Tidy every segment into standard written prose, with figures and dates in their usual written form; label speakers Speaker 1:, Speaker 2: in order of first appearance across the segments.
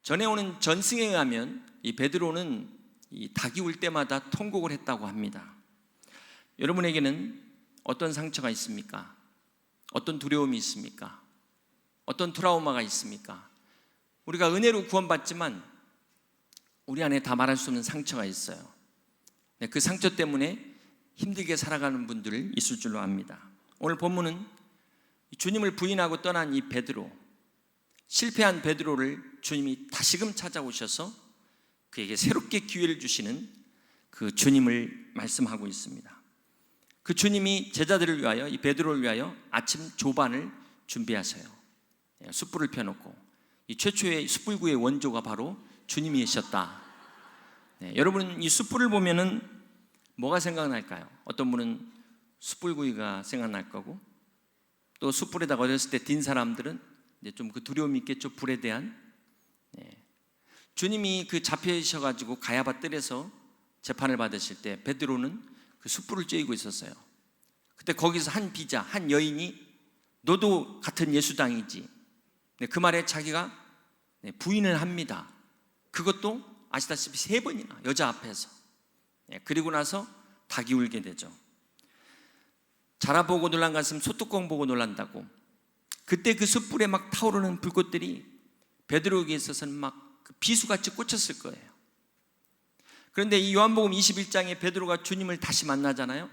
Speaker 1: 전해오는 전승에 의하면 이 베드로는 이 닭이 울 때마다 통곡을 했다고 합니다. 여러분에게는 어떤 상처가 있습니까? 어떤 두려움이 있습니까? 어떤 트라우마가 있습니까? 우리가 은혜로 구원받지만 우리 안에 다 말할 수 없는 상처가 있어요. 그 상처 때문에 힘들게 살아가는 분들 있을 줄로 압니다. 오늘 본문은 주님을 부인하고 떠난 이 베드로, 실패한 베드로를 주님이 다시금 찾아오셔서 그에게 새롭게 기회를 주시는 그 주님을 말씀하고 있습니다. 그 주님이 제자들을 위하여, 이 베드로를 위하여 아침 조반을 준비하세요. 숯불을 펴놓고, 이 최초의 숯불구이의 원조가 바로 주님이셨다. 여러분, 이 숯불을 보면은 뭐가 생각날까요? 어떤 분은 숯불구이가 생각날 거고, 또 숯불에다가 어렸을 때 딘 사람들은 이제 좀 그 두려움이 있겠죠, 불에 대한. 주님이 그 잡혀셔가지고 가야바 뜰에서 재판을 받으실 때 베드로는 그 숯불을 쬐고 있었어요. 그때 거기서 한 비자, 한 여인이 너도 같은 예수당이지. 그 말에 자기가 부인을 합니다. 그것도 아시다시피 3번이나 여자 앞에서. 그리고 나서 닭이 울게 되죠. 자라보고 놀란 가슴 소뚜껑 보고 놀란다고. 그때 그 숯불에 막 타오르는 불꽃들이 베드로에게 있어서는 막 비수같이 꽂혔을 거예요. 그런데 이 요한복음 21장에 베드로가 주님을 다시 만나잖아요.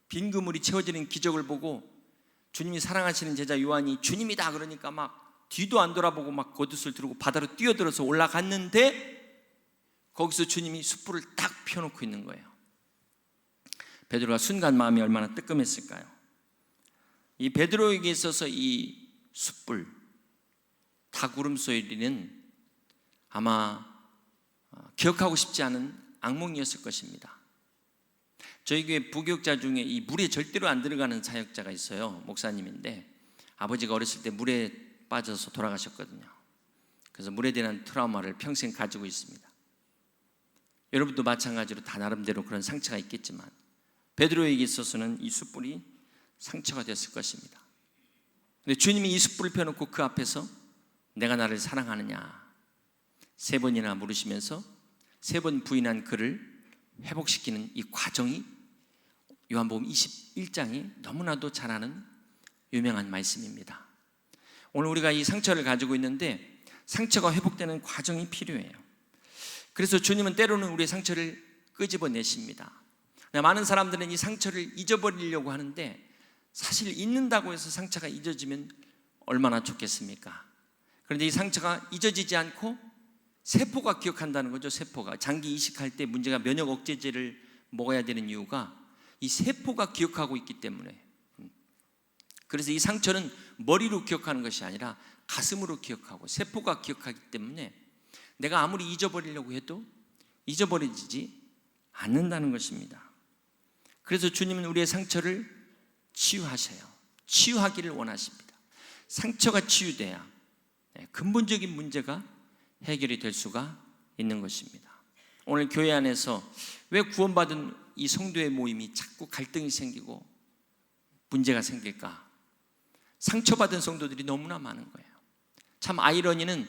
Speaker 1: 빈 그물이 채워지는 기적을 보고 주님이 사랑하시는 제자 요한이 주님이다 그러니까 막 뒤도 안 돌아보고 막 겉옷을 두르고 바다로 뛰어들어서 올라갔는데 거기서 주님이 숯불을 딱 펴놓고 있는 거예요. 베드로가 순간 마음이 얼마나 뜨끔했을까요? 이 베드로에게 있어서 이 숯불, 닭 울음소리는 아마 기억하고 싶지 않은 악몽이었을 것입니다. 저희 교회 부교육자 중에 이 물에 절대로 안 들어가는 사역자가 있어요. 목사님인데 아버지가 어렸을 때 물에 빠져서 돌아가셨거든요. 그래서 물에 대한 트라우마를 평생 가지고 있습니다. 여러분도 마찬가지로 다 나름대로 그런 상처가 있겠지만 베드로에게 있어서는 이 숯불이 상처가 됐을 것입니다. 근데 주님이 이 숯불을 펴놓고 그 앞에서 내가 나를 사랑하느냐 3번이나 물으시면서 3번 부인한 그를 회복시키는 이 과정이 요한복음 21장이 너무나도 잘 아는 유명한 말씀입니다. 오늘 우리가 이 상처를 가지고 있는데 상처가 회복되는 과정이 필요해요. 그래서 주님은 때로는 우리의 상처를 끄집어내십니다. 많은 사람들은 이 상처를 잊어버리려고 하는데 사실 잊는다고 해서 상처가 잊어지면 얼마나 좋겠습니까? 그런데 이 상처가 잊어지지 않고 세포가 기억한다는 거죠. 세포가 장기 이식할 때 문제가 면역 억제제를 먹어야 되는 이유가 이 세포가 기억하고 있기 때문에. 그래서 이 상처는 머리로 기억하는 것이 아니라 가슴으로 기억하고 세포가 기억하기 때문에 내가 아무리 잊어버리려고 해도 잊어버리지 않는다는 것입니다. 그래서 주님은 우리의 상처를 치유하셔요. 치유하기를 원하십니다. 상처가 치유돼야 근본적인 문제가 해결이 될 수가 있는 것입니다. 오늘 교회 안에서 왜 구원받은 이 성도의 모임이 자꾸 갈등이 생기고 문제가 생길까? 상처받은 성도들이 너무나 많은 거예요. 참 아이러니는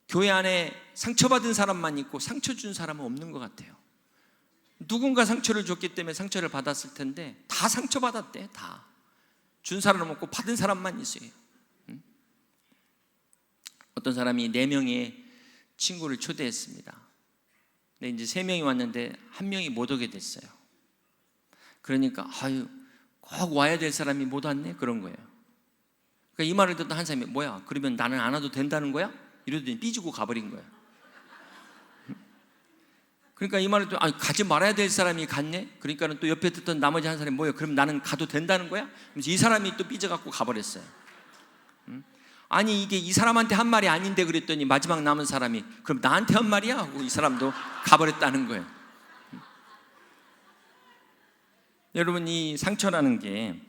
Speaker 1: 교회 안에 상처받은 사람만 있고 상처 준 사람은 없는 것 같아요. 누군가 상처를 줬기 때문에 상처를 받았을 텐데 다 상처받았대. 다 준 사람은 없고 받은 사람만 있어요. 어떤 사람이 4명의 친구를 초대했습니다. 근데 이제 3명이 왔는데 1명이 못 오게 됐어요. 그러니까 꼭 와야 될 사람이 못 왔네 그런 거예요. 그러니까 이 말을 듣던 한 사람이 뭐야 그러면 나는 안 와도 된다는 거야? 이러더니 삐지고 가버린 거예요. 그러니까 이 말을 듣고 가지 말아야 될 사람이 갔네? 그러니까는 또 옆에 듣던 나머지 한 사람이 뭐예요? 그럼 나는 가도 된다는 거야? 그래서 이 사람이 또 삐져갖고 가버렸어요. 아니 이게 이 사람한테 한 말이 아닌데 그랬더니 마지막 남은 사람이 그럼 나한테 한 말이야? 하고 이 사람도 가버렸다는 거예요. 여러분 이 상처라는 게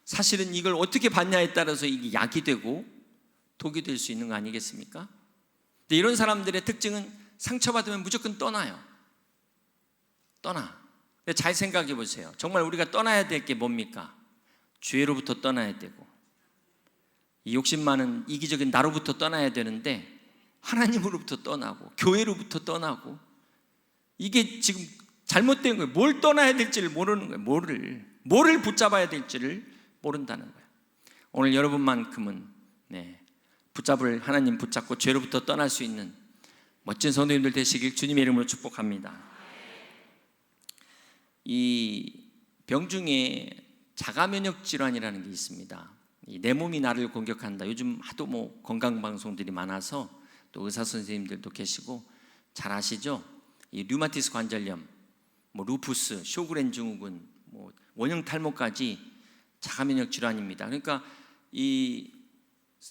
Speaker 1: 사실은 이걸 어떻게 받냐에 따라서 이게 약이 되고 독이 될 수 있는 거 아니겠습니까? 근데 이런 사람들의 특징은 상처받으면 무조건 떠나요. 떠나. 근데 잘 생각해 보세요. 정말 우리가 떠나야 될 게 뭡니까? 죄로부터 떠나야 되고 이 욕심 많은 이기적인 나로부터 떠나야 되는데 하나님으로부터 떠나고 교회로부터 떠나고, 이게 지금 잘못된 거예요. 뭘 떠나야 될지를 모르는 거예요. 뭐를 붙잡아야 될지를 모른다는 거예요. 오늘 여러분만큼은 하나님 붙잡고 죄로부터 떠날 수 있는 멋진 성도님들 되시길 주님의 이름으로 축복합니다. 이 병 중에 자가면역 질환이라는 게 있습니다. 내 몸이 나를 공격한다. 요즘 하도 건강방송들이 많아서 또 의사 선생님들도 계시고 잘 아시죠? 이 류마티스 관절염, 루푸스, 쇼그렌 증후군, 원형 탈모까지 자가면역 질환입니다. 그러니까 이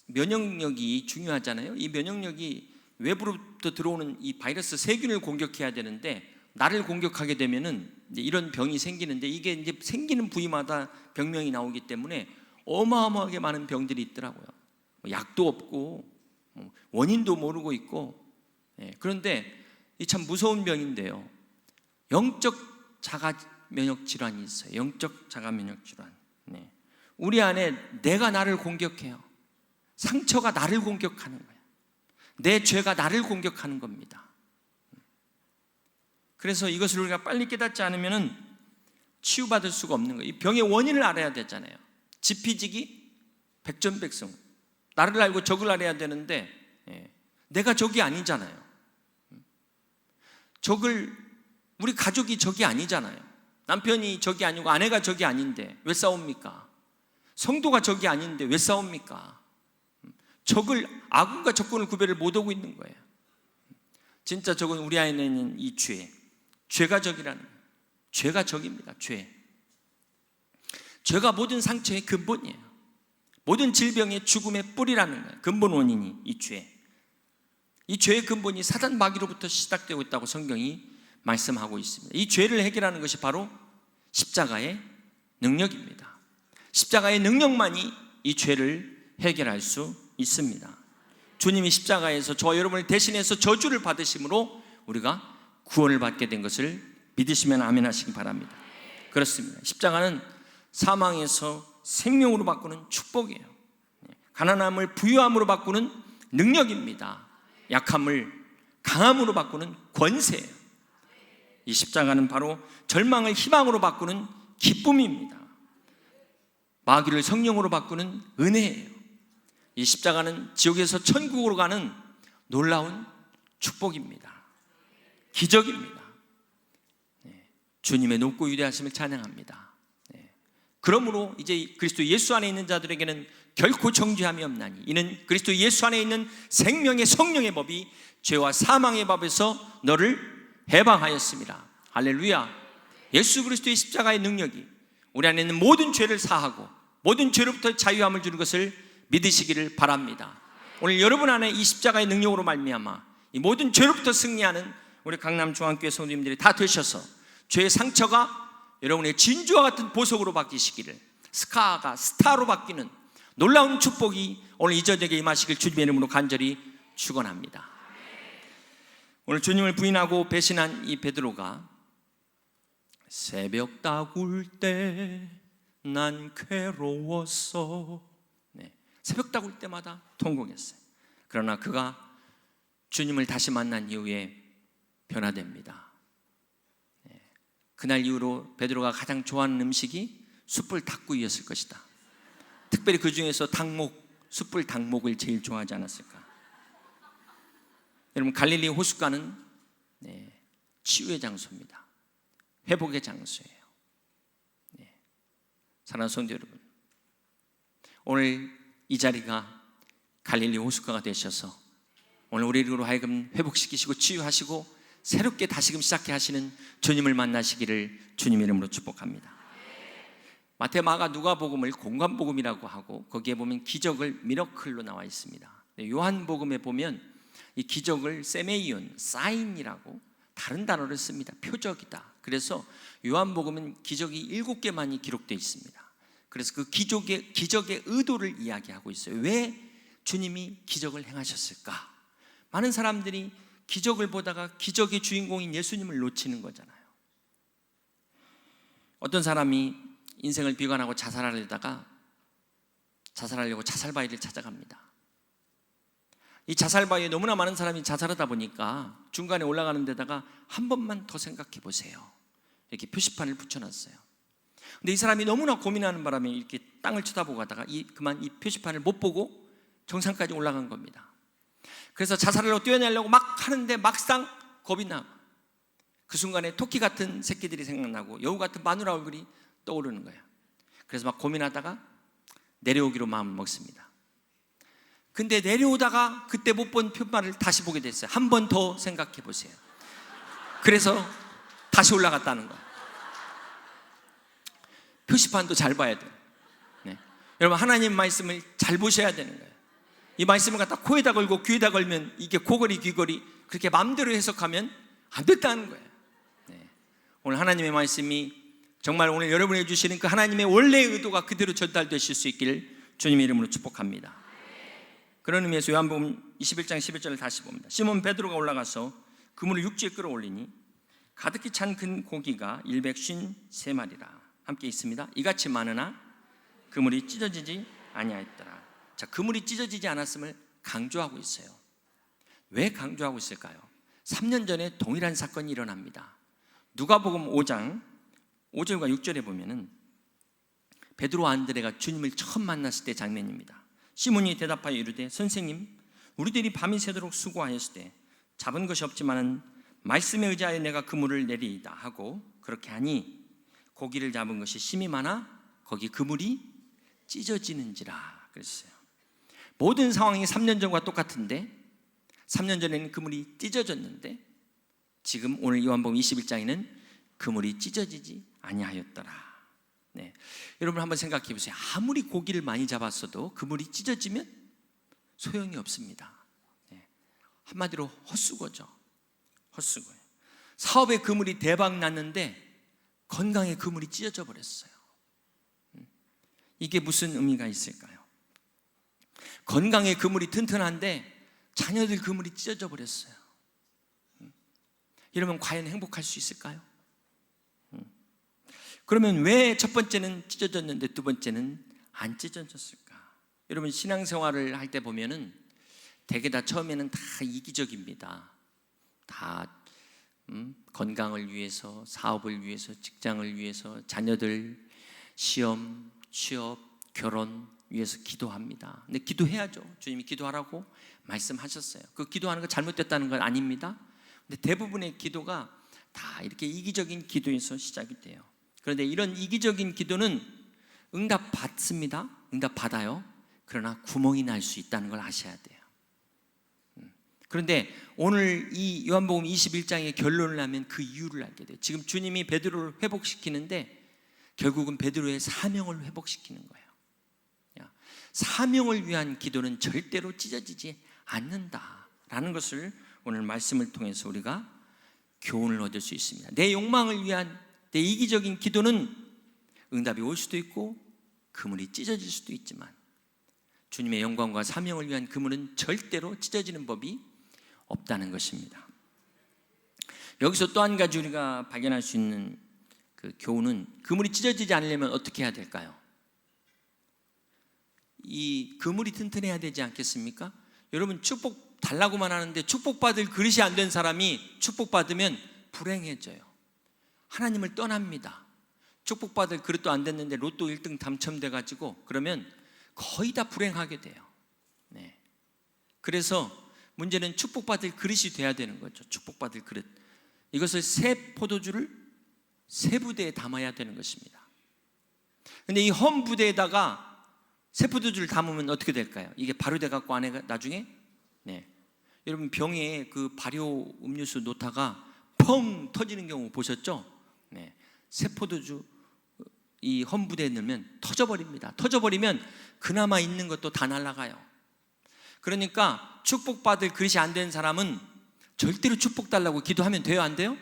Speaker 1: 면역력이 중요하잖아요. 이 면역력이 외부로부터 들어오는 이 바이러스 세균을 공격해야 되는데, 나를 공격하게 되면은 이제 이런 병이 생기는데, 이게 이제 생기는 부위마다 병명이 나오기 때문에 어마어마하게 많은 병들이 있더라고요. 약도 없고 원인도 모르고 있고. 그런데 이 참 무서운 병인데요, 영적 자가 면역 질환이 있어요. 영적 자가 면역 질환. 우리 안에 내가 나를 공격해요. 상처가 나를 공격하는 거예요. 내 죄가 나를 공격하는 겁니다. 그래서 이것을 우리가 빨리 깨닫지 않으면 치유받을 수가 없는 거예요. 이 병의 원인을 알아야 되잖아요. 지피지기 백전백승. 나를 알고 적을 알아야 되는데 내가 적이 아니잖아요. 우리 가족이 적이 아니잖아요. 남편이 적이 아니고 아내가 적이 아닌데 왜 싸웁니까? 성도가 적이 아닌데 왜 싸웁니까? 아군과 적군을 구별을 못하고 있는 거예요. 진짜 적은 우리 안에 있는 이 죄가 적이라는 거예요. 죄가 적입니다. 죄가 모든 상처의 근본이에요. 모든 질병의 죽음의 뿌리라는 거예요. 근본 원인이 이 죄. 이 죄의 근본이 사단 마귀로부터 시작되고 있다고 성경이 말씀하고 있습니다. 이 죄를 해결하는 것이 바로 십자가의 능력입니다. 십자가의 능력만이 이 죄를 해결할 수 있습니다. 주님이 십자가에서 저와 여러분을 대신해서 저주를 받으심으로 우리가 구원을 받게 된 것을 믿으시면 아멘 하시기 바랍니다. 그렇습니다. 십자가는 사망에서 생명으로 바꾸는 축복이에요. 가난함을 부유함으로 바꾸는 능력입니다. 약함을 강함으로 바꾸는 권세예요. 이 십자가는 바로 절망을 희망으로 바꾸는 기쁨입니다. 마귀를 성령으로 바꾸는 은혜예요. 이 십자가는 지옥에서 천국으로 가는 놀라운 축복입니다. 기적입니다. 주님의 높고 위대하심을 찬양합니다. 그러므로 이제 그리스도 예수 안에 있는 자들에게는 결코 정죄함이 없나니, 이는 그리스도 예수 안에 있는 생명의 성령의 법이 죄와 사망의 법에서 너를 해방하였습니다. 할렐루야. 예수 그리스도의 십자가의 능력이 우리 안에 있는 모든 죄를 사하고 모든 죄로부터 자유함을 주는 것을 믿으시기를 바랍니다. 오늘 여러분 안에 이 십자가의 능력으로 말미암아 이 모든 죄로부터 승리하는 우리 강남중앙교회 성도님들이 다 되셔서 죄의 상처가 여러분의 진주와 같은 보석으로 바뀌시기를, 스카가 스타로 바뀌는 놀라운 축복이 오늘 이 저녁에 임하시길 주님의 이름으로 간절히 축원합니다. 오늘 주님을 부인하고 배신한 이 베드로가 새벽 다굴 때 난 괴로웠어. 새벽 다굴 때마다 통곡했어요. 그러나 그가 주님을 다시 만난 이후에 변화됩니다. 그날 이후로 베드로가 가장 좋아하는 음식이 숯불 닭구이였을 것이다. 특별히 그 중에서 숯불 닭목을 제일 좋아하지 않았을까. 여러분, 갈릴리 호숫가는 치유의 장소입니다. 회복의 장소예요. 사랑하는 성도 여러분, 오늘 이 자리가 갈릴리 호숫가가 되셔서 오늘 우리로 하여금 회복시키시고 치유하시고 새롭게 다시금 시작해 하시는 주님을 만나시기를 주님의 이름으로 축복합니다. 마태, 마가, 누가복음을 공관복음이라고 하고 거기에 보면 기적을 미러클로 나와 있습니다. 요한복음에 보면 이 기적을 세메이온, 사인이라고 다른 단어를 씁니다. 표적이다. 그래서 요한복음은 기적이 7개만이 기록되어 있습니다. 그래서 그 기적의 의도를 이야기하고 있어요. 왜 주님이 기적을 행하셨을까? 많은 사람들이 기적을 보다가 기적의 주인공인 예수님을 놓치는 거잖아요. 어떤 사람이 인생을 비관하고 자살하려고 자살바위를 찾아갑니다. 이 자살바위에 너무나 많은 사람이 자살하다 보니까 중간에 올라가는 데다가 한 번만 더 생각해 보세요, 이렇게 표시판을 붙여놨어요. 근데 이 사람이 너무나 고민하는 바람에 이렇게 땅을 쳐다보고 가다가 그만 이 표시판을 못 보고 정상까지 올라간 겁니다. 그래서 자살로 뛰어내려고 막 하는데 막상 겁이 나고, 그 순간에 토끼 같은 새끼들이 생각나고 여우 같은 마누라 얼굴이 떠오르는 거예요. 그래서 막 고민하다가 내려오기로 마음을 먹습니다. 근데 내려오다가 그때 못 본 표판을 다시 보게 됐어요. 한 번 더 생각해 보세요. 그래서 다시 올라갔다는 거예요. 표시판도 잘 봐야 돼요. 네. 여러분, 하나님 말씀을 잘 보셔야 되는 거예요. 이 말씀을 갖다 코에다 걸고 귀에다 걸면 이게 고거리 귀거리 그렇게 마음대로 해석하면 안 됐다는 거예요. 네. 오늘 하나님의 말씀이 정말 오늘 여러분이 주시는 그 하나님의 원래의 의도가 그대로 전달되실 수 있기를 주님의 이름으로 축복합니다. 그런 의미에서 요한복음 21장 11절을 다시 봅니다. 시몬 베드로가 올라가서 그물을 육지에 끌어올리니 가득히 찬 큰 고기가 153마리라 함께 있습니다. 이같이 많으나 그물이 찢어지지 아니하였더라. 자, 그물이 찢어지지 않았음을 강조하고 있어요. 왜 강조하고 있을까요? 3년 전에 동일한 사건이 일어납니다. 누가복음 5장 5절과 6절에 보면은 베드로와 안드레가 주님을 처음 만났을 때 장면입니다. 시몬이 대답하여 이르되 선생님, 우리들이 밤이 새도록 수고하였을 때 잡은 것이 없지만은 말씀에 의지하여 내가 그물을 내리이다 하고 그렇게 하니 고기를 잡은 것이 심이 많아 거기 그물이 찢어지는지라 그랬어요. 모든 상황이 3년 전과 똑같은데 3년 전에는 그물이 찢어졌는데 지금 오늘 요한복음 21장에는 그물이 찢어지지 아니하였더라. 네. 여러분 한번 생각해 보세요. 아무리 고기를 많이 잡았어도 그물이 찢어지면 소용이 없습니다. 네. 한마디로 헛수고죠. 헛수고예요. 사업에 그물이 대박 났는데 건강에 그물이 찢어져 버렸어요. 이게 무슨 의미가 있을까요? 건강에 그물이 튼튼한데 자녀들 그물이 찢어져 버렸어요. 이러면 과연 행복할 수 있을까요? 그러면 왜 첫 번째는 찢어졌는데 두 번째는 안 찢어졌을까? 여러분 신앙생활을 할 때 보면은 대개 다 처음에는 다 이기적입니다. 다 건강을 위해서, 사업을 위해서, 직장을 위해서, 자녀들 시험, 취업, 결혼 위해서 기도합니다. 근데 기도해야죠. 주님이 기도하라고 말씀하셨어요. 그 기도하는 거 잘못됐다는 건 아닙니다. 근데 대부분의 기도가 다 이렇게 이기적인 기도에서 시작이 돼요. 그런데 이런 이기적인 기도는 응답 받습니다. 응답 받아요. 그러나 구멍이 날 수 있다는 걸 아셔야 돼요. 그런데 오늘 이 요한복음 21장의 결론을 하면 그 이유를 알게 돼요. 지금 주님이 베드로를 회복시키는데 결국은 베드로의 사명을 회복시키는 거예요. 사명을 위한 기도는 절대로 찢어지지 않는다라는 것을 오늘 말씀을 통해서 우리가 교훈을 얻을 수 있습니다. 내 욕망을 위한 내 이기적인 기도는 응답이 올 수도 있고 그물이 찢어질 수도 있지만 주님의 영광과 사명을 위한 그물은 절대로 찢어지는 법이 없다는 것입니다. 여기서 또 한 가지 우리가 발견할 수 있는 그 교훈은 그물이 찢어지지 않으려면 어떻게 해야 될까요? 이 그물이 튼튼해야 되지 않겠습니까? 여러분 축복 달라고만 하는데 축복받을 그릇이 안 된 사람이 축복받으면 불행해져요. 하나님을 떠납니다. 축복받을 그릇도 안 됐는데 로또 1등 당첨돼가지고 그러면 거의 다 불행하게 돼요. 네. 그래서 문제는 축복받을 그릇이 돼야 되는 거죠. 축복받을 그릇. 이것을 새 포도주를 새 부대에 담아야 되는 것입니다. 그런데 이 험 부대에다가 새 포도주를 담으면 어떻게 될까요? 이게 발효돼 갖고 안에 나중에 여러분 병에 그 발효 음료수 놓다가 펑 터지는 경우 보셨죠? 새 포도주 이 험 부대에 넣으면 터져버립니다. 터져버리면 그나마 있는 것도 다 날아가요. 그러니까 축복받을 그릇이 안 된 사람은 절대로 축복 달라고 기도하면 돼요? 안 돼요?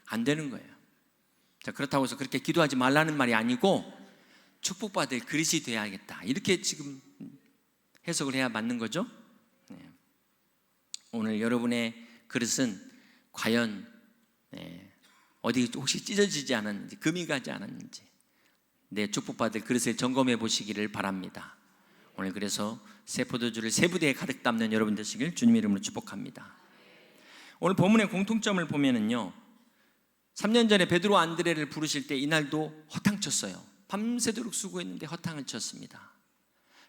Speaker 1: 안 되는 거예요. 자, 그렇다고 해서 그렇게 기도하지 말라는 말이 아니고 축복받을 그릇이 돼야겠다 이렇게 지금 해석을 해야 맞는 거죠. 오늘 여러분의 그릇은 과연 어디 혹시 찢어지지 않았는지 금이 가지 않았는지 내 축복받을 그릇을 점검해 보시기를 바랍니다. 오늘 그래서 새 포도주를 새 부대에 가득 담는 여러분 되시길 주님의 이름으로 축복합니다. 오늘 본문의 공통점을 보면은요, 3년 전에 베드로 안드레를 부르실 때 이날도 허탕쳤어요. 밤새도록 수고했는데 허탕을 쳤습니다.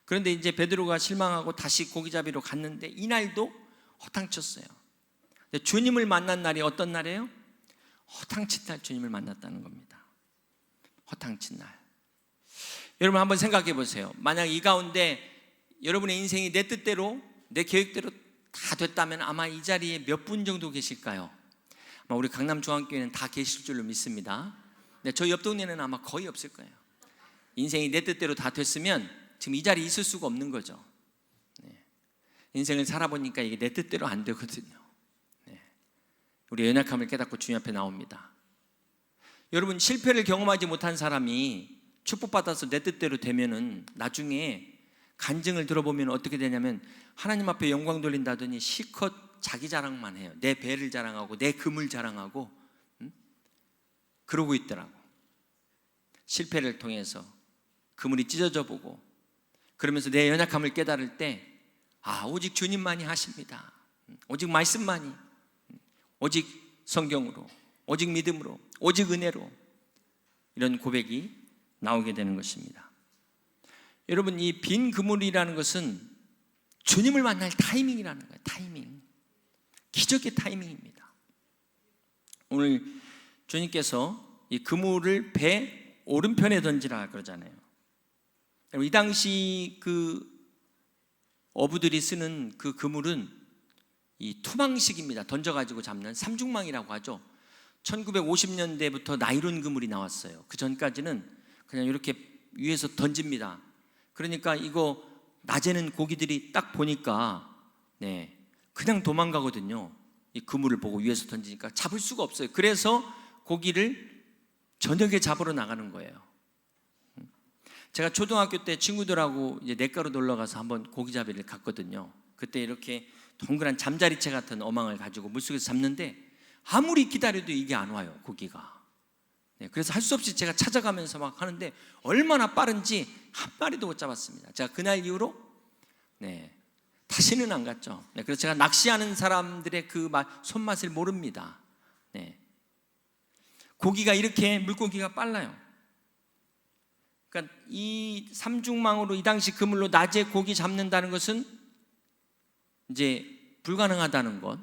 Speaker 1: 그런데 이제 베드로가 실망하고 다시 고기잡이로 갔는데 이날도 허탕쳤어요. 근데 주님을 만난 날이 어떤 날이에요? 허탕친 날 주님을 만났다는 겁니다. 허탕친 날. 여러분 한번 생각해 보세요. 만약 이 가운데 여러분의 인생이 내 뜻대로 내 계획대로 다 됐다면 아마 이 자리에 몇 분 정도 계실까요? 아마 우리 강남중앙교회는 다 계실 줄로 믿습니다. 근데 저희 옆 동네는 아마 거의 없을 거예요. 인생이 내 뜻대로 다 됐으면 지금 이 자리에 있을 수가 없는 거죠. 인생을 살아보니까 이게 내 뜻대로 안 되거든요. 우리 연약함을 깨닫고 주님 앞에 나옵니다. 여러분, 실패를 경험하지 못한 사람이 축복받아서 내 뜻대로 되면은 나중에 간증을 들어보면 어떻게 되냐면 하나님 앞에 영광 돌린다더니 실컷 자기 자랑만 해요. 내 배를 자랑하고 내 금을 자랑하고 그러고 있더라고. 실패를 통해서 그물이 찢어져 보고 그러면서 내 연약함을 깨달을 때 오직 주님만이 하십니다. 오직 말씀만이, 오직 성경으로, 오직 믿음으로, 오직 은혜로, 이런 고백이 나오게 되는 것입니다. 여러분, 이 빈 그물이라는 것은 주님을 만날 타이밍이라는 거예요. 타이밍. 기적의 타이밍입니다. 오늘 주님께서 이 그물을 배 오른편에 던지라 그러잖아요. 이 당시 그 어부들이 쓰는 그 그물은 이 투망식입니다. 던져가지고 잡는 삼중망이라고 하죠. 1950년대부터 나이론 그물이 나왔어요. 그 전까지는 그냥 이렇게 위에서 던집니다. 그러니까 이거 낮에는 고기들이 딱 보니까 그냥 도망가거든요. 이 그물을 보고 위에서 던지니까 잡을 수가 없어요. 그래서 고기를 저녁에 잡으러 나가는 거예요. 제가 초등학교 때 친구들하고 이제 냇가로 놀러 가서 한번 고기잡이를 갔거든요. 그때 이렇게 동그란 잠자리채 같은 어망을 가지고 물속에서 잡는데 아무리 기다려도 이게 안 와요, 고기가. 그래서 할 수 없이 제가 찾아가면서 막 하는데 얼마나 빠른지 한 마리도 못 잡았습니다. 제가 그날 이후로 다시는 안 갔죠. 그래서 제가 낚시하는 사람들의 그 손맛을 모릅니다. 고기가 이렇게 물고기가 빨라요. 그러니까 이 삼중망으로 이 당시 그물로 낮에 고기 잡는다는 것은 이제 불가능하다는 것.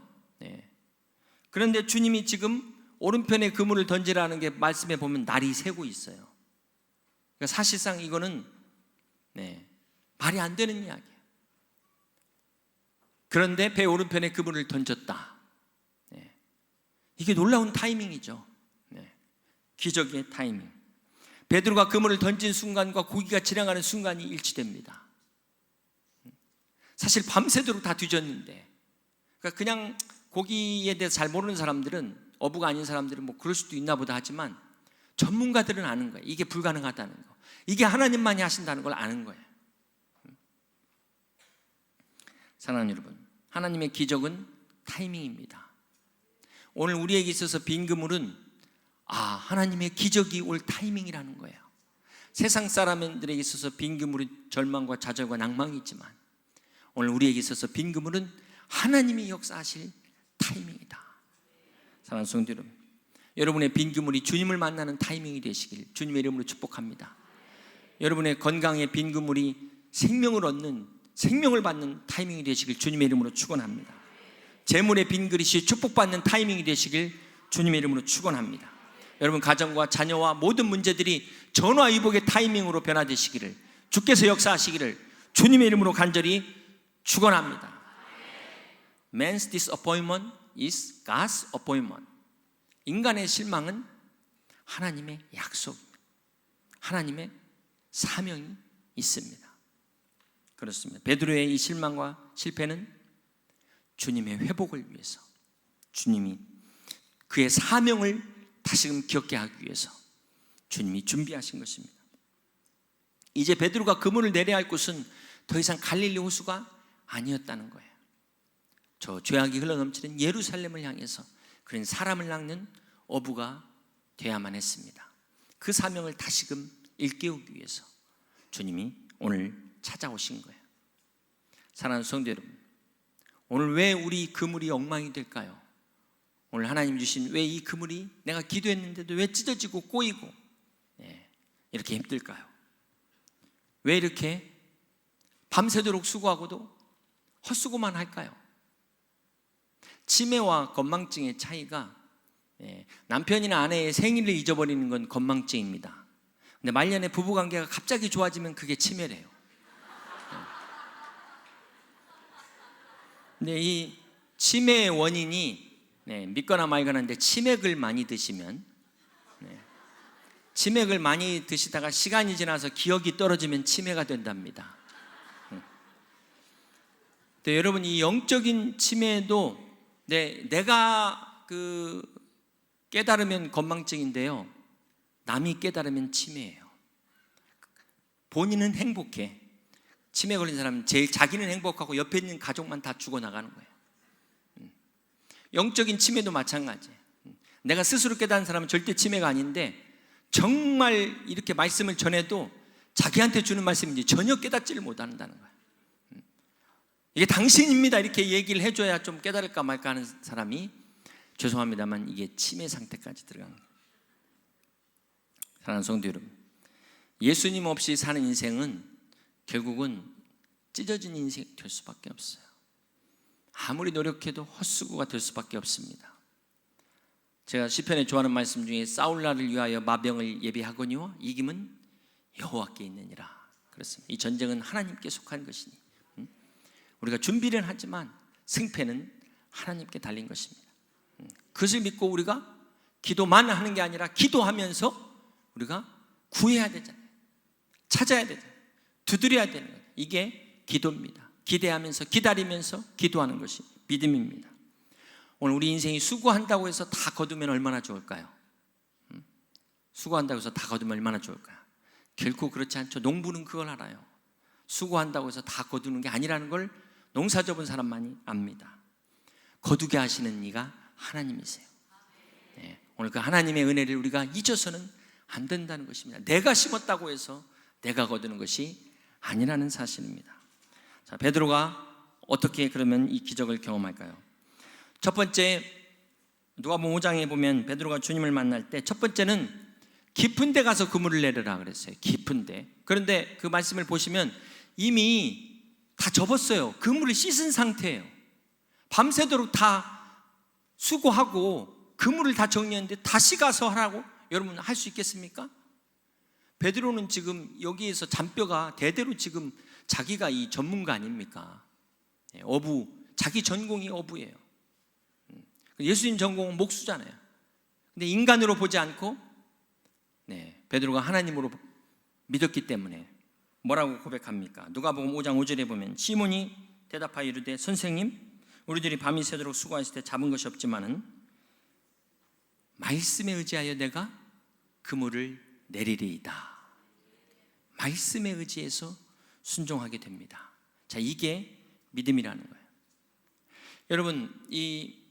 Speaker 1: 그런데 주님이 지금 오른편에 그물을 던지라는 게 말씀에 보면 날이 새고 있어요. 그러니까 사실상 이거는 말이 안 되는 이야기예요. 그런데 배 오른편에 그물을 던졌다. 이게 놀라운 타이밍이죠. 기적의 타이밍. 베드로가 그물을 던진 순간과 고기가 지나가는 순간이 일치됩니다. 사실 밤새도록 다 뒤졌는데, 그러니까 그냥 고기에 대해서 잘 모르는 사람들은, 어부가 아닌 사람들은 뭐 그럴 수도 있나 보다 하지만 전문가들은 아는 거예요. 이게 불가능하다는 거, 이게 하나님만이 하신다는 걸 아는 거예요. 사랑하는 여러분, 하나님의 기적은 타이밍입니다. 오늘 우리에게 있어서 빈 그물은 하나님의 기적이 올 타이밍이라는 거예요. 세상 사람들에게 있어서 빈 그물은 절망과 좌절과 낭망이 있지만 오늘 우리에게 있어서 빈 그물은 하나님이 역사하실 타이밍이다. 사랑하는 성도 여러분, 여러분의 빈 그물이 주님을 만나는 타이밍이 되시길 주님의 이름으로 축복합니다. 여러분의 건강의 빈 그물이 생명을 얻는, 생명을 받는 타이밍이 되시길 주님의 이름으로 축원합니다. 재물의 빈 그릇이 축복받는 타이밍이 되시길 주님의 이름으로 축원합니다. 여러분 가정과 자녀와 모든 문제들이 전화위복의 타이밍으로 변화되시기를, 주께서 역사하시기를 주님의 이름으로 간절히 축원합니다. Man's disappointment is God's appointment. 인간의 실망은 하나님의 약속, 하나님의 사명이 있습니다. 그렇습니다. 베드로의 이 실망과 실패는 주님의 회복을 위해서, 주님이 그의 사명을 다시금 기억게 하기 위해서 주님이 준비하신 것입니다. 이제 베드로가 그물을 내려야 할 곳은 더 이상 갈릴리 호수가 아니었다는 거예요. 저 죄악이 흘러넘치는 예루살렘을 향해서 그런 사람을 낚는 어부가 되어야만 했습니다. 그 사명을 다시금 일깨우기 위해서 주님이 오늘 찾아오신 거예요. 사랑하는 성도 여러분, 오늘 왜 우리 그물이 엉망이 될까요? 오늘 하나님 주신 왜 이 그물이 내가 기도했는데도 왜 찢어지고 꼬이고 이렇게 힘들까요? 왜 이렇게 밤새도록 수고하고도 헛수고만 할까요? 치매와 건망증의 차이가 남편이나 아내의 생일을 잊어버리는 건 건망증입니다. 근데 말년에 부부관계가 갑자기 좋아지면 그게 치매래요. 근데 이 치매의 원인이 믿거나 말거나인데 치맥을 많이 드시면 치맥을 많이 드시다가 시간이 지나서 기억이 떨어지면 치매가 된답니다. 근데 여러분, 이 영적인 치매도 내가 깨달으면 건망증인데요, 남이 깨달으면 치매예요. 본인은 행복해. 치매 걸린 사람은 제일 자기는 행복하고 옆에 있는 가족만 다 죽어나가는 거예요. 영적인 치매도 마찬가지예요. 내가 스스로 깨달은 사람은 절대 치매가 아닌데 정말 이렇게 말씀을 전해도 자기한테 주는 말씀인지 전혀 깨닫지를 못한다는 거예요. 이게 당신입니다 이렇게 얘기를 해줘야 좀 깨달을까 말까 하는 사람이, 죄송합니다만 이게 치매 상태까지 들어간 거예요. 사랑하는 성도 여러분, 예수님 없이 사는 인생은 결국은 찢어진 인생이 될 수밖에 없어요. 아무리 노력해도 헛수고가 될 수밖에 없습니다. 제가 시편에 좋아하는 말씀 중에 싸울 날을 위하여 마병을 예비하거니와 이김은 여호와께 있느니라 그렇습니다. 이 전쟁은 하나님께 속한 것이니 우리가 준비는 하지만 승패는 하나님께 달린 것입니다. 그것을 믿고 우리가 기도만 하는 게 아니라 기도하면서 우리가 구해야 되잖아요. 찾아야 되잖아요. 두드려야 되는 거예요. 이게 기도입니다. 기대하면서 기다리면서 기도하는 것이 믿음입니다. 오늘 우리 인생이 수고한다고 해서 다 거두면 얼마나 좋을까요? 수고한다고 해서 다 거두면 얼마나 좋을까요? 결코 그렇지 않죠. 농부는 그걸 알아요. 수고한다고 해서 다 거두는 게 아니라는 걸 농사 접은 사람만이 압니다. 거두게 하시는 이가 하나님이세요. 오늘 그 하나님의 은혜를 우리가 잊어서는 안 된다는 것입니다. 내가 심었다고 해서 내가 거두는 것이 아니라는 사실입니다. 자, 베드로가 어떻게 그러면 이 기적을 경험할까요? 첫 번째, 누가복음 5장에 보면 베드로가 주님을 만날 때 첫 번째는 깊은 데 가서 그물을 내려라 그랬어요. 깊은 데. 그런데 그 말씀을 보시면 이미 다 접었어요. 그물을 씻은 상태예요. 밤새도록 다 수고하고 그물을 다 정리했는데 다시 가서 하라고? 여러분, 할 수 있겠습니까? 베드로는 지금 여기에서 잔뼈가 대대로 지금 자기가 이 전문가 아닙니까? 어부, 자기 전공이 어부예요. 예수님 전공은 목수잖아요. 근데 인간으로 보지 않고 베드로가 하나님으로 믿었기 때문에 뭐라고 고백합니까? 누가복음 5장 5절에 보면 시몬이 대답하여 이르되 선생님, 우리들이 밤이 새도록 수고하실 때 잡은 것이 없지만은 말씀에 의지하여 내가 그물을 내리리이다. 말씀에 의지해서 순종하게 됩니다. 자, 이게 믿음이라는 거예요. 여러분, 이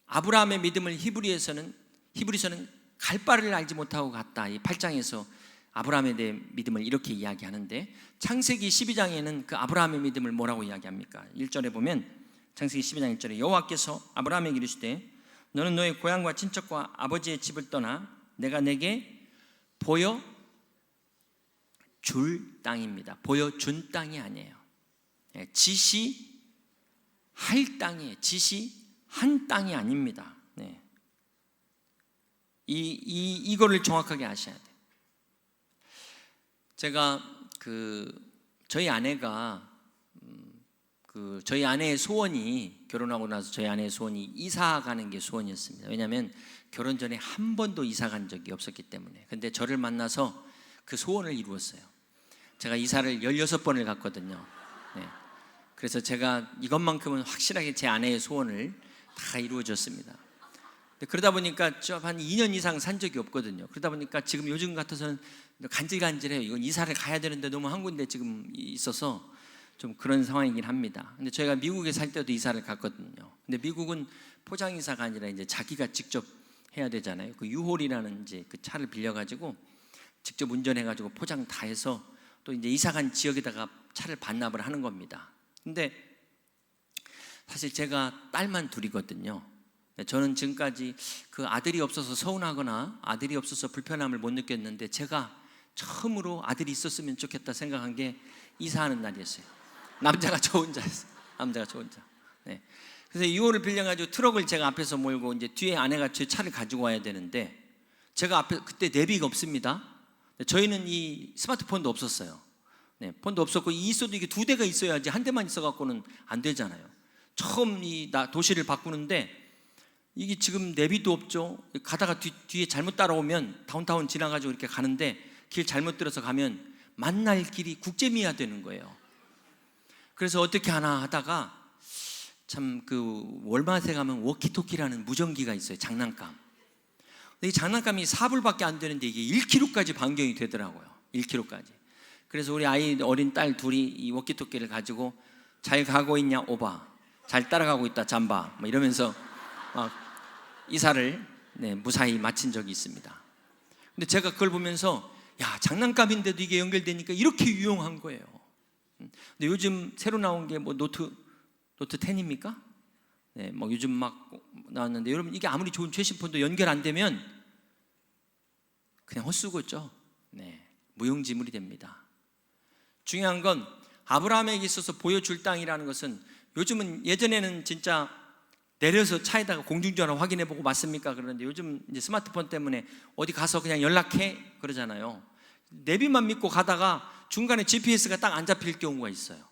Speaker 1: 아브라함의 믿음을 히브리서는 갈 바를 알지 못하고 갔다. 이 8장에서 아브라함에 대해 믿음을 이렇게 이야기하는데 창세기 12장에는 그 아브라함의 믿음을 뭐라고 이야기합니까? 1절에 보면 창세기 12장 1절에 여호와께서 아브라함에게 이르시되 너는 너의 고향과 친척과 아버지의 집을 떠나 내가 내게 보여줄 땅입니다. 보여준 땅이 아니에요. 지시할 땅이에요. 지시한 땅이 아닙니다. 이거를 정확하게 아셔야 돼요. 제가 저희 아내가 저희 아내의 소원이, 결혼하고 나서 저희 아내의 소원이 이사 가는 게 소원이었습니다. 왜냐하면 결혼 전에 한 번도 이사 간 적이 없었기 때문에. 근데 저를 만나서 그 소원을 이루었어요. 제가 이사를 16번을 갔거든요. 그래서 제가 이것만큼은 확실하게 제 아내의 소원을 다 이루어줬습니다. 그러다 보니까 한 2년 이상 산 적이 없거든요. 그러다 보니까 지금 요즘 같아서는 간질간질해요. 이건 이사를 가야 되는데 너무 한 군데 지금 있어서 좀 그런 상황이긴 합니다. 근데 저희가 미국에 살 때도 이사를 갔거든요. 근데 미국은 포장이사가 아니라 이제 자기가 직접 해야 되잖아요. 그 유홀이라는 이제 그 차를 빌려가지고 직접 운전해가지고 포장 다 해서 또 이제 이사 간 지역에다가 차를 반납을 하는 겁니다. 근데 사실 제가 딸만 둘이거든요. 저는 지금까지 그 아들이 없어서 서운하거나 아들이 없어서 불편함을 못 느꼈는데, 제가 처음으로 아들이 있었으면 좋겠다 생각한 게 이사하는 날이었어요. 남자가 저 혼자였어요. 남자가 저 혼자. 네. 그래서 2호를 빌려가지고 트럭을 제가 앞에서 몰고 이제 뒤에 아내가 제 차를 가지고 와야 되는데, 제가 앞에 그때 내비가 없습니다. 저희는 이 스마트폰도 없었어요. 네, 폰도 없었고, 있어도 이게 2대가 있어야지, 한 대만 있어갖고는 안 되잖아요. 처음 도시를 바꾸는데 이게 지금 내비도 없죠. 가다가 뒤에 잘못 따라오면 다운타운 지나가지고 이렇게 가는데, 길 잘못 들어서 가면 만날 길이 국제미야 되는 거예요. 그래서 어떻게 하나 하다가 참 그 월마트에 가면 워키토키라는 무전기가 있어요. 장난감. 근데 이 장난감이 4불밖에 안 되는데 이게 1kg까지 반경이 되더라고요. 1kg까지. 그래서 우리 아이 어린 딸 둘이 이 워키토키를 가지고 잘 가고 있냐 오바, 잘 따라가고 있다 잠바, 뭐 이러면서 막 이사를 무사히 마친 적이 있습니다. 근데 제가 그걸 보면서 야, 장난감인데도 이게 연결되니까 이렇게 유용한 거예요. 근데 요즘 새로 나온 게 뭐 노트 10입니까? 네, 뭐 요즘 막 나왔는데, 여러분 이게 아무리 좋은 최신폰도 연결 안 되면 그냥 헛수고죠. 네, 무용지물이 됩니다. 중요한 건 아브라함에게 있어서 보여줄 땅이라는 것은, 요즘은 예전에는 진짜 내려서 차에다가 공중전화 확인해보고 맞습니까? 그러는데 요즘 이제 스마트폰 때문에 어디 가서 그냥 연락해 그러잖아요. 내비만 믿고 가다가 중간에 GPS가 딱 안 잡힐 경우가 있어요.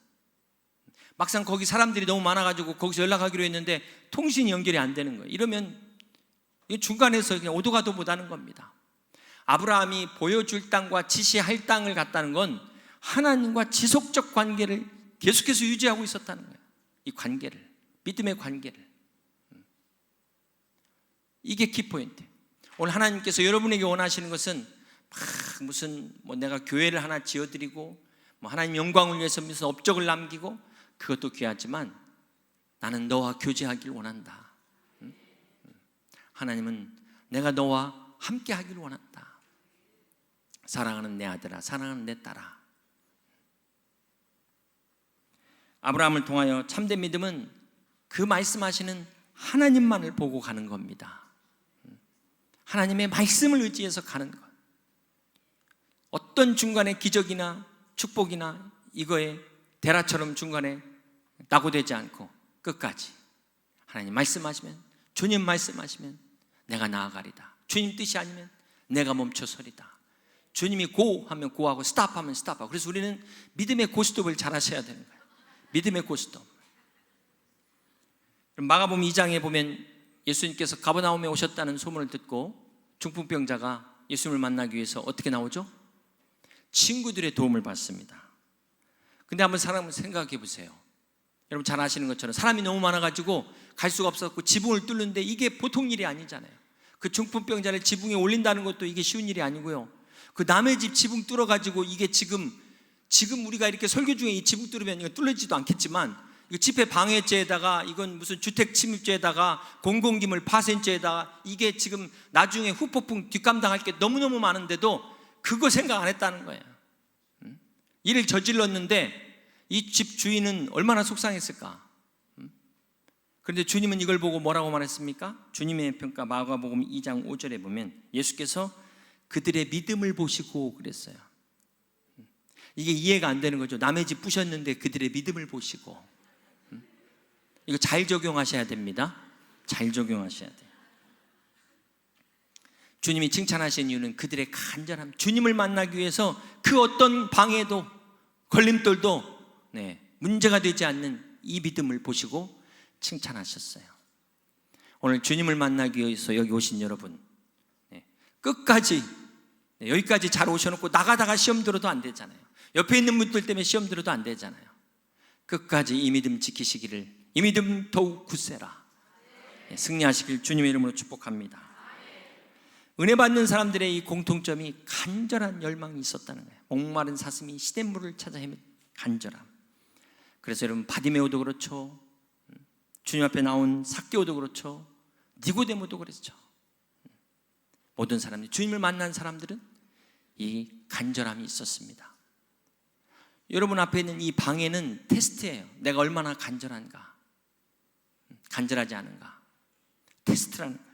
Speaker 1: 막상 거기 사람들이 너무 많아가지고 거기서 연락하기로 했는데 통신이 연결이 안 되는 거예요. 이러면 중간에서 그냥 오도 가도 못하는 겁니다. 아브라함이 보여줄 땅과 지시할 땅을 갔다는 건 하나님과 지속적 관계를 계속해서 유지하고 있었다는 거예요. 이 관계를, 믿음의 관계를. 이게 키포인트. 오늘 하나님께서 여러분에게 원하시는 것은 막 무슨 뭐 내가 교회를 하나 지어드리고 뭐 하나님 영광을 위해서 무슨 업적을 남기고, 그것도 귀하지만 나는 너와 교제하길 원한다. 하나님은 내가 너와 함께 하길 원한다. 사랑하는 내 아들아, 사랑하는 내 딸아. 아브라함을 통하여 참된 믿음은 그 말씀하시는 하나님만을 보고 가는 겁니다. 하나님의 말씀을 의지해서 가는 것. 어떤 중간에 기적이나 축복이나 이거에 대라처럼 중간에 낙오되지 않고 끝까지 하나님 말씀하시면, 주님 말씀하시면 내가 나아가리다. 주님 뜻이 아니면 내가 멈춰서리다. 주님이 고 하면 고하고 스탑 하면 스탑하고. 그래서 우리는 믿음의 고스톱을 잘 하셔야 되는 거예요. 믿음의 고스톱. 마가복음 2장에 보면 예수님께서 가버나움에 오셨다는 소문을 듣고 중풍병자가 예수님을 만나기 위해서 어떻게 나오죠? 친구들의 도움을 받습니다. 근데 한번 사람을 생각해 보세요. 여러분 잘 아시는 것처럼 사람이 너무 많아가지고 갈 수가 없었고 지붕을 뚫는데 이게 보통 일이 아니잖아요. 그 중풍병자를 지붕에 올린다는 것도 이게 쉬운 일이 아니고요. 그 남의 집 지붕 뚫어가지고 이게 지금 우리가 이렇게 설교 중에 이 지붕 뚫으면 이거 뚫리지도 않겠지만, 이거 집회 방해죄에다가 이건 무슨 주택 침입죄에다가 공공기물 파손죄에다가 이게 지금 나중에 후폭풍 뒷감당할 게 너무너무 많은데도 그거 생각 안 했다는 거예요. 일을 저질렀는데 이 집 주인은 얼마나 속상했을까. 그런데 주님은 이걸 보고 뭐라고 말했습니까? 주님의 평가 마가복음 2장 5절에 보면 예수께서 그들의 믿음을 보시고 그랬어요. 이게 이해가 안 되는 거죠. 남의 집 부셨는데 그들의 믿음을 보시고. 이거 잘 적용하셔야 됩니다. 잘 적용하셔야 돼요. 주님이 칭찬하신 이유는 그들의 간절함, 주님을 만나기 위해서 그 어떤 방해도 걸림돌도 문제가 되지 않는 이 믿음을 보시고 칭찬하셨어요. 오늘 주님을 만나기 위해서 여기 오신 여러분, 끝까지 여기까지 잘 오셔놓고 나가다가 시험 들어도 안 되잖아요. 옆에 있는 분들 때문에 시험 들어도 안 되잖아요. 끝까지 이 믿음 지키시기를, 이 믿음 더욱 굳세라. 승리하시길 주님의 이름으로 축복합니다. 은혜 받는 사람들의 이 공통점이 간절한 열망이 있었다는 거예요. 목마른 사슴이 시냇물을 찾아 헤매 간절함. 그래서 여러분 바디메오도 그렇죠, 주님 앞에 나온 삭개오도 그렇죠, 니고데모도 그렇죠. 모든 사람들이, 주님을 만난 사람들은 이 간절함이 있었습니다. 여러분 앞에 있는 이 방해는 테스트예요. 내가 얼마나 간절한가, 간절하지 않은가, 테스트라는 거예요.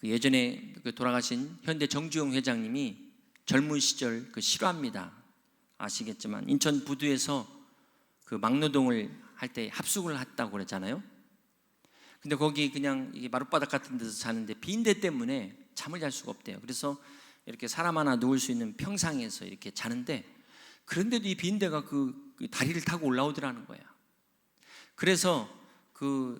Speaker 1: 예전에 돌아가신 현대 정주영 회장님이 젊은 시절 실화입니다. 아시겠지만 인천 부두에서 막노동을 할 때 합숙을 했다고 그랬잖아요. 근데 거기 그냥 이게 마룻바닥 같은 데서 자는데 빈대 때문에 잠을 잘 수가 없대요. 그래서 이렇게 사람 하나 누울 수 있는 평상에서 이렇게 자는데, 그런데도 이 빈대가 그 다리를 타고 올라오더라는 거예요. 그래서 그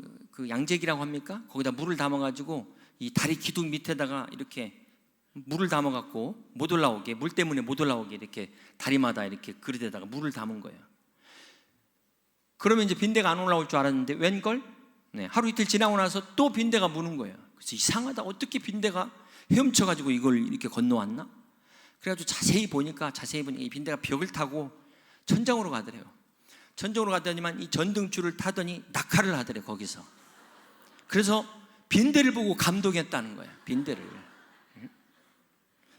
Speaker 1: 양재기라고 합니까? 거기다 물을 담아가지고 이 다리 기둥 밑에다가 이렇게 물을 담아갖고 못 올라오게, 물 때문에 못 올라오게 이렇게 다리마다 이렇게 그릇에다가 물을 담은 거예요. 그러면 이제 빈대가 안 올라올 줄 알았는데 웬걸? 하루 이틀 지나고 나서 또 빈대가 무는 거예요. 그래서 이상하다, 어떻게 빈대가 헤엄쳐가지고 이걸 이렇게 건너왔나? 그래가지고 자세히 보니까 이 빈대가 벽을 타고 천장으로 가더래요. 천장으로 가더니만 이 전등줄을 타더니 낙하를 하더래요, 거기서. 그래서 빈대를 보고 감동했다는 거예요.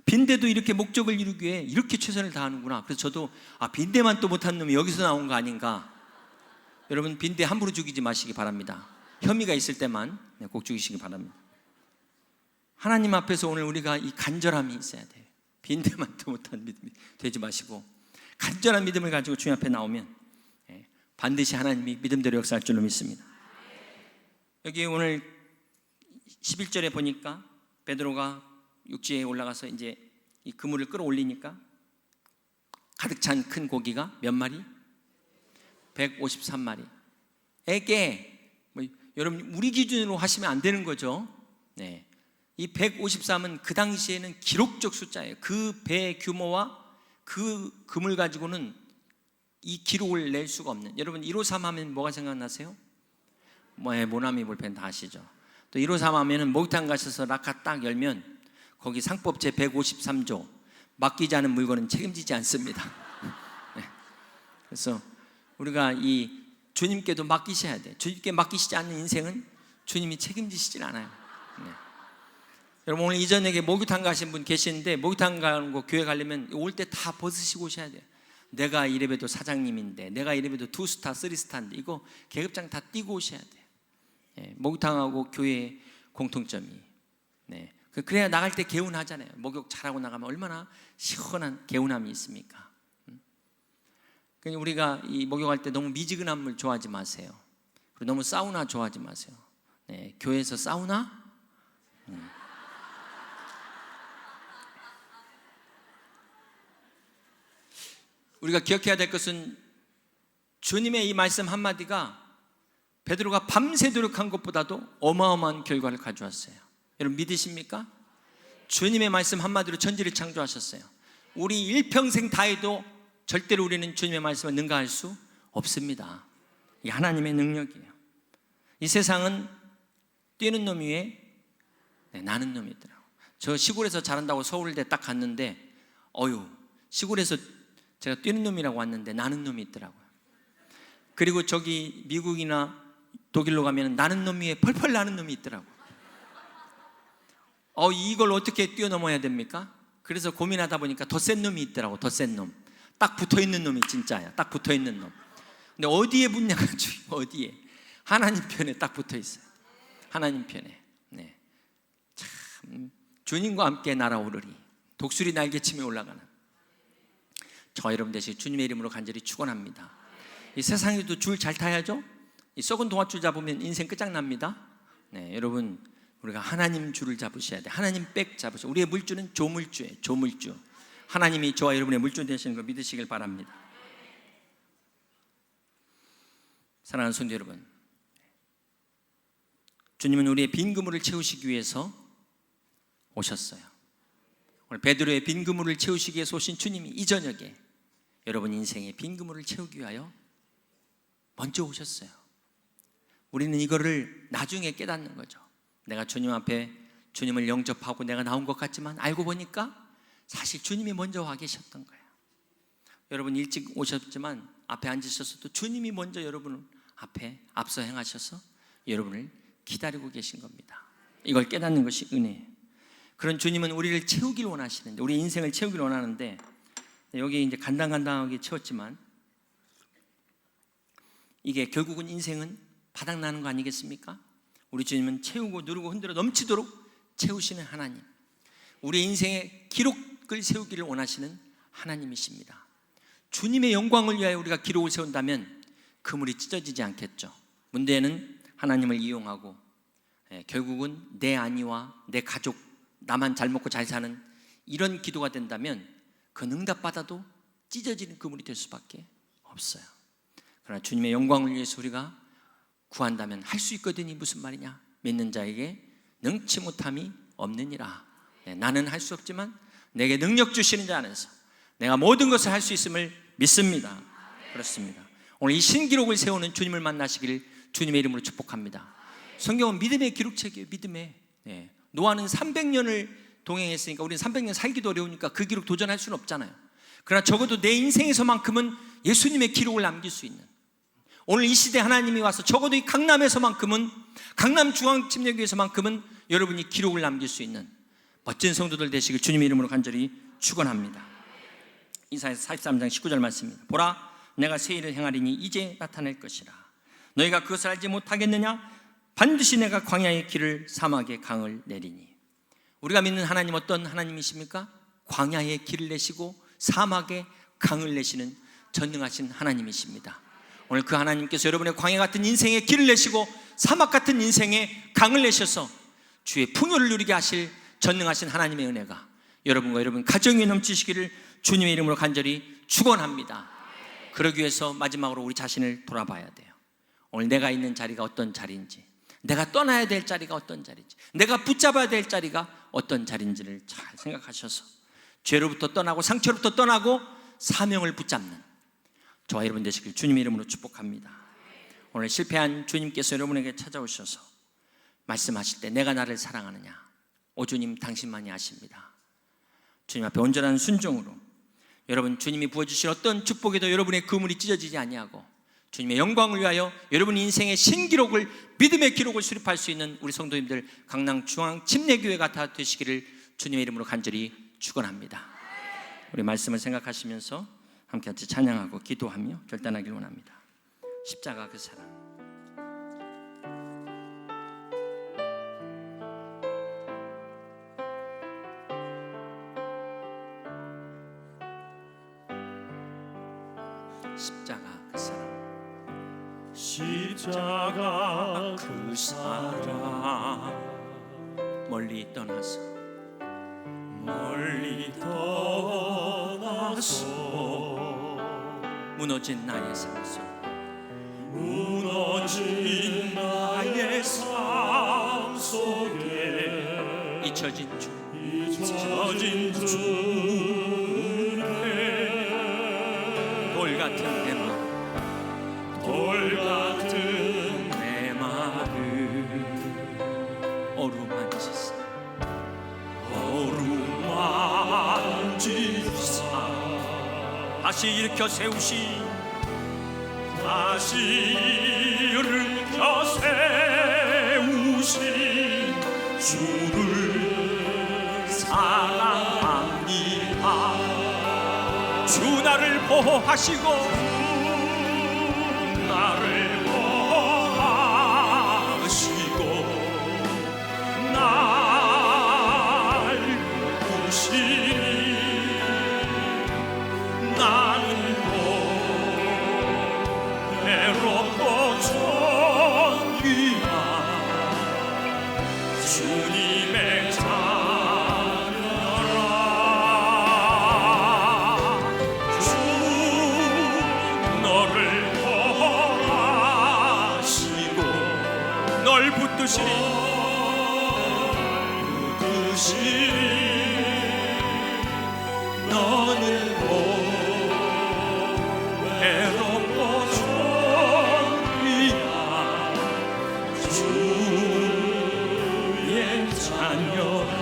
Speaker 1: 빈대도 이렇게 목적을 이루기 위해 이렇게 최선을 다하는구나. 그래서 저도 빈대만 또 못한 놈이 여기서 나온 거 아닌가. 여러분, 빈대 함부로 죽이지 마시기 바랍니다. 혐의가 있을 때만 꼭 죽이시기 바랍니다. 하나님 앞에서 오늘 우리가 이 간절함이 있어야 돼요. 빈대만 또 못한 믿음이 되지 마시고 간절한 믿음을 가지고 주님 앞에 나오면 반드시 하나님이 믿음대로 역사할 줄로 믿습니다. 여기 오늘 11절에 보니까 베드로가 육지에 올라가서 이제 이 그물을 끌어올리니까 가득 찬 큰 고기가 몇 마리? 153마리. 에게 여러분, 우리 기준으로 하시면 안 되는 거죠. 이 153은 그 당시에는 기록적 숫자예요. 그 배 규모와 그 금을 가지고는 이 기록을 낼 수가 없는. 여러분, 153 하면 뭐가 생각나세요? 모나미 볼펜 다 아시죠? 또 153 하면은 목욕탕 가셔서 라카 딱 열면 거기 상법 제 153조 맡기지 않은 물건은 책임지지 않습니다. 그래서 우리가 이 주님께도 맡기셔야 돼. 주님께 맡기시지 않는 인생은 주님이 책임지시질 않아요. 여러분, 오늘 이전에 목욕탕 가신 분 계시는데 목욕탕 가는 거 교회 가려면 올 때 다 벗으시고 오셔야 돼요. 내가 이래봬도 사장님인데, 내가 이래봬도 2스타, 3스타인데 이거 계급장 다 띄고 오셔야 돼요. 목욕탕하고 교회의 공통점이. 그래야 나갈 때 개운하잖아요. 목욕 잘하고 나가면 얼마나 시원한 개운함이 있습니까? 우리가 이 목욕할 때 너무 미지근한 물 좋아하지 마세요. 그리고 너무 사우나 좋아하지 마세요. 교회에서 사우나? 우리가 기억해야 될 것은 주님의 이 말씀 한마디가 베드로가 밤새도록 한 것보다도 어마어마한 결과를 가져왔어요. 여러분, 믿으십니까? 주님의 말씀 한마디로 천지를 창조하셨어요. 우리 일평생 다 해도 절대로 우리는 주님의 말씀을 능가할 수 없습니다. 이게 하나님의 능력이에요. 이 세상은 뛰는 놈 위에 나는 놈이 있더라고요. 저 시골에서 자란다고 서울대 딱 갔는데 시골에서 제가 뛰는 놈이라고 왔는데 나는 놈이 있더라고요. 그리고 저기 미국이나 독일로 가면 나는 놈 위에 펄펄 나는 놈이 있더라고요. 이걸 어떻게 뛰어넘어야 됩니까? 그래서 고민하다 보니까 더 센 놈이 있더라고. 더 센 놈. 딱 붙어있는 놈이 진짜야. 딱 붙어있는 놈. 근데 어디에 붙냐가 중요해요. 어디에? 하나님 편에 딱 붙어있어요. 하나님 편에. 참, 주님과 함께 날아오르리. 독수리 날개치며 올라가는 저 여러분 되시기 주님의 이름으로 간절히 축원합니다. 이 세상에도 줄 잘 타야죠. 이 썩은 동아줄 잡으면 인생 끝장납니다. 여러분, 우리가 하나님 줄을 잡으셔야 돼. 하나님 백 잡으셔야 돼. 우리의 물줄은 조물주예요. 조물주. 하나님이 저와 여러분의 물줄 되시는 걸 믿으시길 바랍니다. 사랑하는 성도 여러분, 주님은 우리의 빈 그물을 채우시기 위해서 오셨어요. 오늘 베드로의 빈 그물을 채우시기 위해서 오신 주님이 이 저녁에 여러분 인생의 빈 그물을 채우기 위하여 먼저 오셨어요. 우리는 이거를 나중에 깨닫는 거죠. 내가 주님 앞에 주님을 영접하고 내가 나온 것 같지만 알고 보니까 사실 주님이 먼저 와 계셨던 거예요. 여러분 일찍 오셨지만 앞에 앉으셨어도 주님이 먼저 여러분 앞에 앞서 행하셔서 여러분을 기다리고 계신 겁니다. 이걸 깨닫는 것이 은혜예요. 그런 주님은 우리를 채우길 원하시는데, 우리 인생을 채우길 원하는데 여기 이제 간당간당하게 채웠지만 이게 결국은 인생은 바닥나는 거 아니겠습니까? 우리 주님은 채우고 누르고 흔들어 넘치도록 채우시는 하나님, 우리 인생의 기록을 세우기를 원하시는 하나님이십니다. 주님의 영광을 위하여 우리가 기록을 세운다면 그물이 찢어지지 않겠죠. 문제는 하나님을 이용하고 결국은 내 안위와 내 가족, 나만 잘 먹고 잘 사는 이런 기도가 된다면 그 응답받아도 찢어지는 그물이 될 수밖에 없어요. 그러나 주님의 영광을 위해서 우리가 구한다면 할 수 있거든요. 무슨 말이냐? 믿는 자에게 능치 못함이 없느니라. 나는 할 수 없지만 내게 능력 주시는 자 안에서 내가 모든 것을 할 수 있음을 믿습니다. 그렇습니다. 오늘 이 신기록을 세우는 주님을 만나시기를 주님의 이름으로 축복합니다. 성경은 믿음의 기록책이에요. 믿음의. 노아는 300년을 동행했으니까 우리는 300년 살기도 어려우니까 그 기록 도전할 수는 없잖아요. 그러나 적어도 내 인생에서만큼은 예수님의 기록을 남길 수 있는, 오늘 이 시대 하나님이 와서 적어도 이 강남에서만큼은, 강남중앙침례교회에서만큼은 여러분이 기록을 남길 수 있는 멋진 성도들 되시길 주님의 이름으로 간절히 축원합니다. 이사야서 43장 19절 말씀입니다. 보라, 내가 새 일을 행하리니 이제 나타낼 것이라. 너희가 그것을 알지 못하겠느냐? 반드시 내가 광야의 길을 사막의 강을 내리니. 우리가 믿는 하나님 어떤 하나님이십니까? 광야의 길을 내시고 사막의 강을 내시는 전능하신 하나님이십니다. 오늘 그 하나님께서 여러분의 광야 같은 인생의 길을 내시고 사막 같은 인생의 강을 내셔서 주의 풍요를 누리게 하실 전능하신 하나님의 은혜가 여러분과 여러분 가정에 넘치시기를 주님의 이름으로 간절히 축원합니다. 그러기 위해서 마지막으로 우리 자신을 돌아봐야 돼요. 오늘 내가 있는 자리가 어떤 자리인지, 내가 떠나야 될 자리가 어떤 자리인지, 내가 붙잡아야 될 자리가 어떤 자리인지를 잘 생각하셔서 죄로부터 떠나고 상처로부터 떠나고 사명을 붙잡는 저와 여러분 되시길 주님의 이름으로 축복합니다. 오늘 실패한 주님께서 여러분에게 찾아오셔서 말씀하실 때 내가 나를 사랑하느냐? 오 주님, 당신만이 아십니다. 주님 앞에 온전한 순종으로 여러분 주님이 부어주신 어떤 축복에도 여러분의 그물이 찢어지지 아니하고 주님의 영광을 위하여 여러분 인생의 신기록을, 믿음의 기록을 수립할 수 있는 우리 성도님들 강남중앙침례교회가 다 되시기를 주님의 이름으로 간절히 축원합니다. 우리 말씀을 생각하시면서 함께 같이 찬양하고 기도하며 결단하길 원합니다. 십자가 그 사랑. 십자가 그 사랑.
Speaker 2: 십자가 그 사랑.
Speaker 1: 멀리 떠나서 무너진 나의 삶 속,
Speaker 2: 무너진 나의 삶 속에
Speaker 1: 잊혀진 주,
Speaker 2: 잊혀진 주의
Speaker 1: 돌 같은 내 마음,
Speaker 2: 돌 같은
Speaker 1: 내 마음을 어루만지사,
Speaker 2: 어루만지사
Speaker 1: 다시 일으켜 세우시,
Speaker 2: 다시 일으켜 세우신 주를
Speaker 1: 사랑합니다. 주 나를 보호하시고
Speaker 2: 나를 보호하시고 날 부시니 나는 외롭고 존귀한 주님의 자녀라. 주 너를 보호하시고
Speaker 1: 널 붙드시리,
Speaker 2: 너는 외롭고 존귀한 주의 자녀라.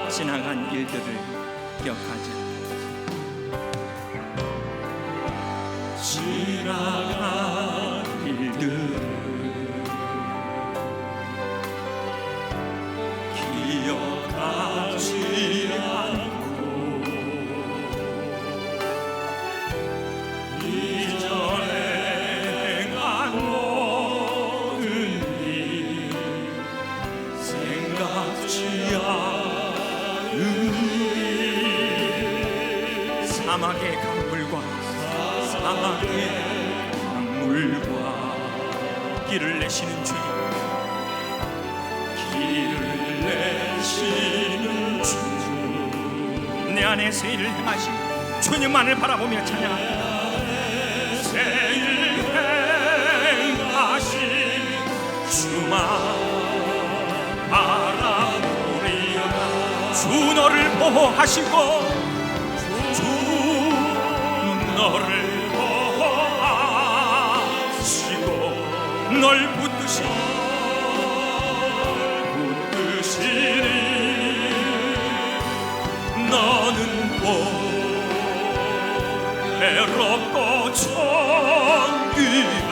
Speaker 1: 지나간 일들을 기억하지,
Speaker 2: 지나간 일들을 기억하지 않고
Speaker 1: 사막의 강물과
Speaker 2: 사막의 강물과
Speaker 1: 길을 내시는 주님,
Speaker 2: 길을 내시는 주,
Speaker 1: 내 안에 새 일을 행하신 주님만을 바라보며 찬양합니다.
Speaker 2: 새일 행하신 주만 바라보리라.
Speaker 1: 주 너를 보호하시고
Speaker 2: 주 너를 보호하시고
Speaker 1: 널 붙드시고
Speaker 2: 붙드시니 너는 외롭고 정귀한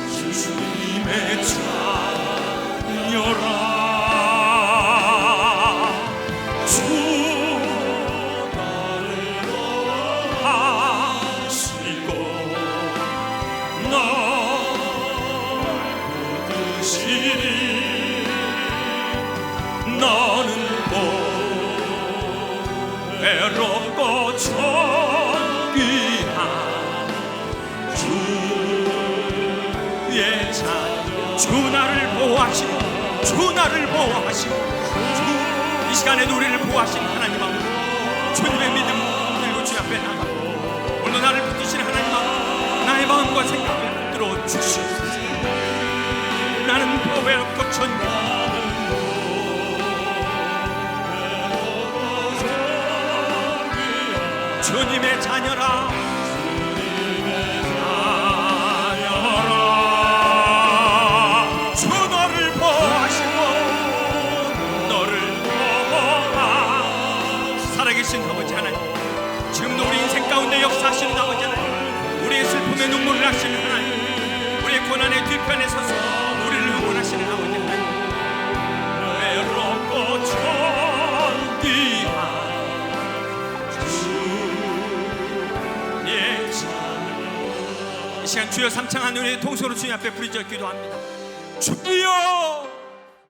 Speaker 2: 주님의 자녀라. 주 너를 보호하시고 널 붙드시니 너는 외롭고 존귀한 주의 자녀.
Speaker 1: 주 나를 보호하시고 주 나를 보호하시고 이 시간에도 우리를 보호하시는 하나님 앞에 주님의 믿음 들고 주 앞에 나가고 오늘 나를 붙드시는 하나님 앞에 나의 마음과 생각을 붙들어 주시옵소서. 나는 외롭고 존귀한 주님의 자녀라. 주 너를 보호하시고 너를 보호하. 살아계신 아버지 하나님, 지금도 우리 인생 가운데 역사하시는 아버지 하나님, 우리의 슬픔에 눈물을 하시는 하나님, 우리의 고난의 뒤편에 서서 우리를 응원하시는 아버지 하나님,
Speaker 2: 외롭고 존귀한
Speaker 1: 이 시간 주여 삼창한 우리의 통성으로 주님 앞에 부르짖어 기도합니다. 주여